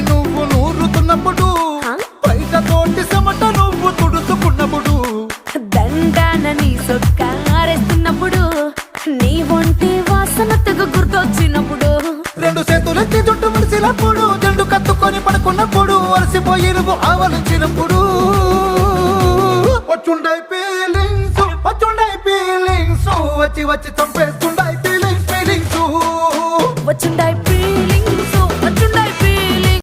నువ్వు నూరుతున్నప్పుడు బయట తోటి చెమట నువ్వు తుడుచుకున్నప్పుడు దండాన నీ సొక్కారేస్తున్నప్పుడు నీ ఒంటి వాసన తెగ గుర్తొచ్చినప్పుడు రెండు చేతులెత్తి చుట్టు మలిసినప్పుడు జండు కత్తుకొని పడుకున్నప్పుడు అలసిపోయి నువ్వు ఆవలించినప్పుడు వచ్చుండై ఫీలింగ్స్ వచ్చి వచ్చి చంపేస్తుండ